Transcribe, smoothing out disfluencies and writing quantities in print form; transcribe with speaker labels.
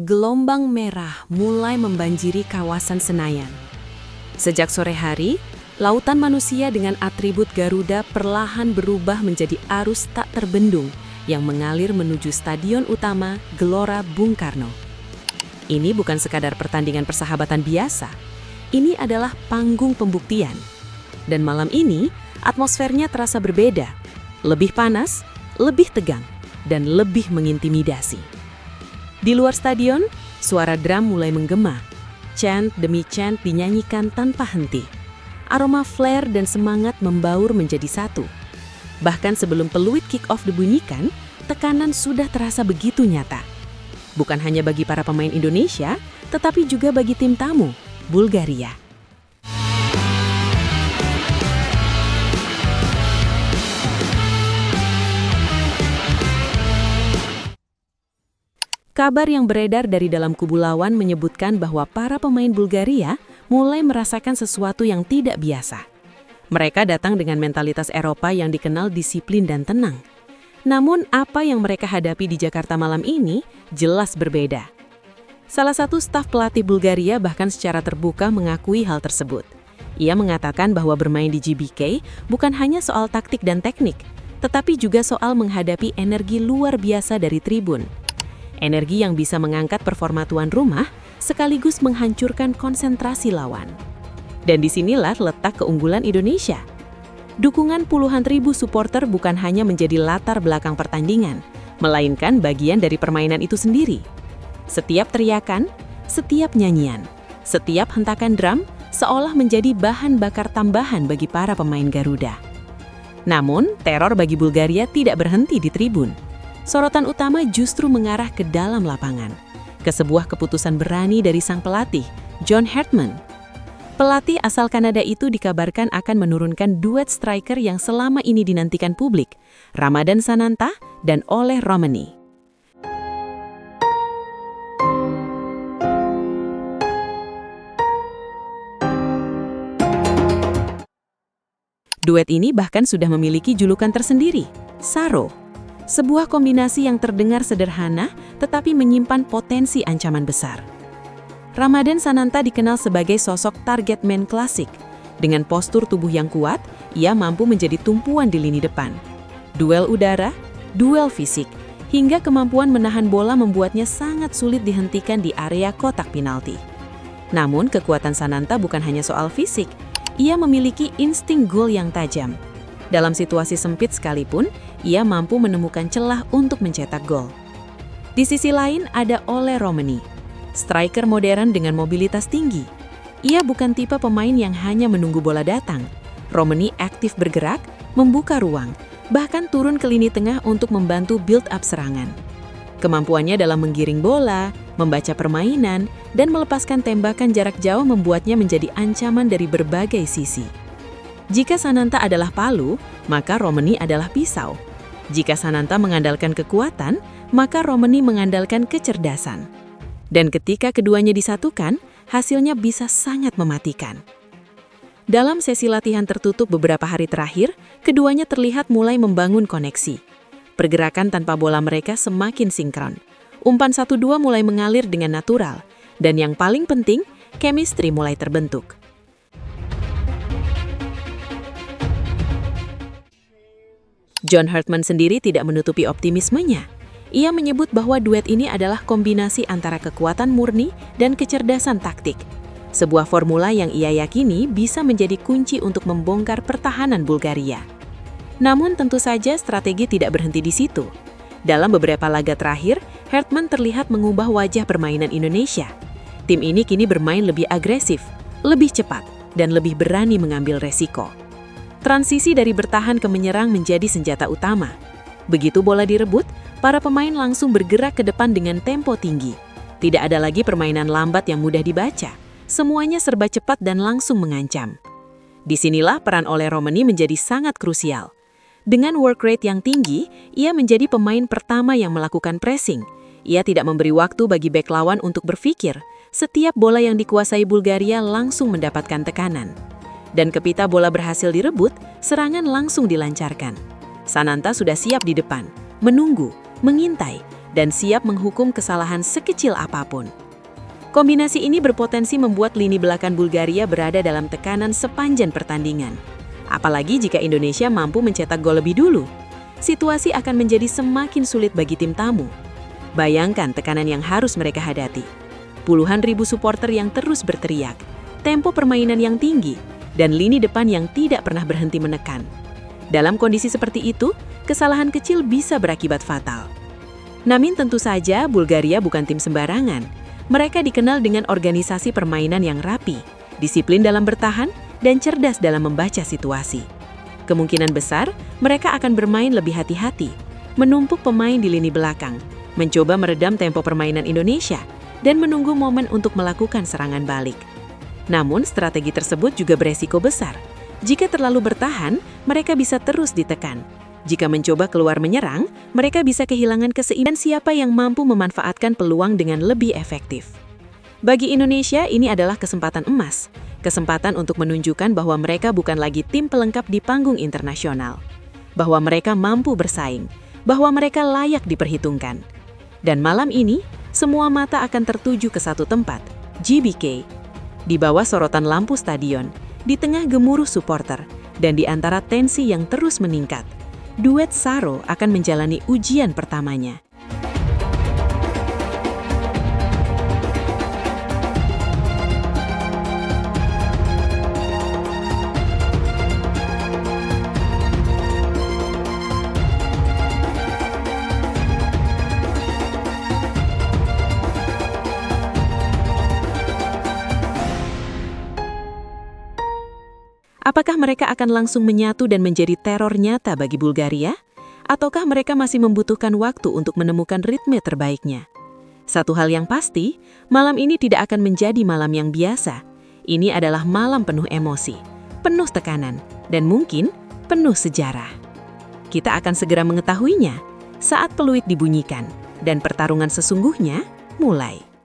Speaker 1: gelombang merah mulai membanjiri kawasan Senayan. Sejak sore hari, lautan manusia dengan atribut Garuda perlahan berubah menjadi arus tak terbendung yang mengalir menuju stadion utama Gelora Bung Karno. Ini bukan sekadar pertandingan persahabatan biasa, ini adalah panggung pembuktian. Dan malam ini, atmosfernya terasa berbeda, lebih panas, lebih tegang, dan lebih mengintimidasi. Di luar stadion, suara drum mulai menggema. Chant demi chant dinyanyikan tanpa henti. Aroma flare dan semangat membaur menjadi satu. Bahkan sebelum peluit kick-off dibunyikan, tekanan sudah terasa begitu nyata. Bukan hanya bagi para pemain Indonesia, tetapi juga bagi tim tamu, Bulgaria. Kabar yang beredar dari dalam kubu lawan menyebutkan bahwa para pemain Bulgaria mulai merasakan sesuatu yang tidak biasa. Mereka datang dengan mentalitas Eropa yang dikenal disiplin dan tenang. Namun apa yang mereka hadapi di Jakarta malam ini jelas berbeda. Salah satu staf pelatih Bulgaria bahkan secara terbuka mengakui hal tersebut. Ia mengatakan bahwa bermain di GBK bukan hanya soal taktik dan teknik, tetapi juga soal menghadapi energi luar biasa dari tribun. Energi yang bisa mengangkat performa tuan rumah sekaligus menghancurkan konsentrasi lawan. Dan disinilah letak keunggulan Indonesia. Dukungan puluhan ribu supporter bukan hanya menjadi latar belakang pertandingan, melainkan bagian dari permainan itu sendiri. Setiap teriakan, setiap nyanyian, setiap hentakan drum seolah menjadi bahan bakar tambahan bagi para pemain Garuda. Namun, teror bagi Bulgaria tidak berhenti di tribun. Sorotan utama justru mengarah ke dalam lapangan, ke sebuah keputusan berani dari sang pelatih, John Hartman. Pelatih asal Kanada itu dikabarkan akan menurunkan duet striker yang selama ini dinantikan publik, Ramadan Sananta dan Ole Romani. Duet ini bahkan sudah memiliki julukan tersendiri, Saro. Sebuah kombinasi yang terdengar sederhana, tetapi menyimpan potensi ancaman besar. Ramadan Sananta dikenal sebagai sosok target man klasik. Dengan postur tubuh yang kuat, ia mampu menjadi tumpuan di lini depan. Duel udara, duel fisik, hingga kemampuan menahan bola membuatnya sangat sulit dihentikan di area kotak penalti. Namun, kekuatan Sananta bukan hanya soal fisik, ia memiliki insting gol yang tajam. Dalam situasi sempit sekalipun, ia mampu menemukan celah untuk mencetak gol. Di sisi lain ada Ole Romani, striker modern dengan mobilitas tinggi. Ia bukan tipe pemain yang hanya menunggu bola datang. Romani aktif bergerak, membuka ruang, bahkan turun ke lini tengah untuk membantu build-up serangan. Kemampuannya dalam menggiring bola, membaca permainan, dan melepaskan tembakan jarak jauh membuatnya menjadi ancaman dari berbagai sisi. Jika Sananta adalah palu, maka Romani adalah pisau. Jika Sananta mengandalkan kekuatan, maka Romani mengandalkan kecerdasan. Dan ketika keduanya disatukan, hasilnya bisa sangat mematikan. Dalam sesi latihan tertutup beberapa hari terakhir, keduanya terlihat mulai membangun koneksi. Pergerakan tanpa bola mereka semakin sinkron. Umpan 1-2 mulai mengalir dengan natural. Dan yang paling penting, chemistry mulai terbentuk. John Hartman sendiri tidak menutupi optimismenya. Ia menyebut bahwa duet ini adalah kombinasi antara kekuatan murni dan kecerdasan taktik. Sebuah formula yang ia yakini bisa menjadi kunci untuk membongkar pertahanan Bulgaria. Namun tentu saja strategi tidak berhenti di situ. Dalam beberapa laga terakhir, Hartman terlihat mengubah wajah permainan Indonesia. Tim ini kini bermain lebih agresif, lebih cepat, dan lebih berani mengambil resiko. Transisi dari bertahan ke menyerang menjadi senjata utama. Begitu bola direbut, para pemain langsung bergerak ke depan dengan tempo tinggi. Tidak ada lagi permainan lambat yang mudah dibaca. Semuanya serba cepat dan langsung mengancam. Disinilah peran Ole Romani menjadi sangat krusial. Dengan work rate yang tinggi, ia menjadi pemain pertama yang melakukan pressing. Ia tidak memberi waktu bagi bek lawan untuk berpikir. Setiap bola yang dikuasai Bulgaria langsung mendapatkan tekanan. Dan ketika bola berhasil direbut, serangan langsung dilancarkan. Sananta sudah siap di depan, menunggu, mengintai, dan siap menghukum kesalahan sekecil apapun. Kombinasi ini berpotensi membuat lini belakang Bulgaria berada dalam tekanan sepanjang pertandingan. Apalagi jika Indonesia mampu mencetak gol lebih dulu, situasi akan menjadi semakin sulit bagi tim tamu. Bayangkan tekanan yang harus mereka hadapi. Puluhan ribu supporter yang terus berteriak, tempo permainan yang tinggi, dan lini depan yang tidak pernah berhenti menekan. Dalam kondisi seperti itu, kesalahan kecil bisa berakibat fatal. Namun tentu saja Bulgaria bukan tim sembarangan. Mereka dikenal dengan organisasi permainan yang rapi, disiplin dalam bertahan, dan cerdas dalam membaca situasi. Kemungkinan besar, mereka akan bermain lebih hati-hati, menumpuk pemain di lini belakang, mencoba meredam tempo permainan Indonesia, dan menunggu momen untuk melakukan serangan balik. Namun, strategi tersebut juga beresiko besar. Jika terlalu bertahan, mereka bisa terus ditekan. Jika mencoba keluar menyerang, mereka bisa kehilangan keseimbangan siapa yang mampu memanfaatkan peluang dengan lebih efektif. Bagi Indonesia, ini adalah kesempatan emas. Kesempatan untuk menunjukkan bahwa mereka bukan lagi tim pelengkap di panggung internasional. Bahwa mereka mampu bersaing. Bahwa mereka layak diperhitungkan. Dan malam ini, semua mata akan tertuju ke satu tempat, GBK. Di bawah sorotan lampu stadion, di tengah gemuruh supporter, dan di antara tensi yang terus meningkat, duet Saro akan menjalani ujian pertamanya. Apakah mereka akan langsung menyatu dan menjadi teror nyata bagi Bulgaria? Ataukah mereka masih membutuhkan waktu untuk menemukan ritme terbaiknya? Satu hal yang pasti, malam ini tidak akan menjadi malam yang biasa. Ini adalah malam penuh emosi, penuh tekanan, dan mungkin penuh sejarah. Kita akan segera mengetahuinya saat peluit dibunyikan dan pertarungan sesungguhnya mulai.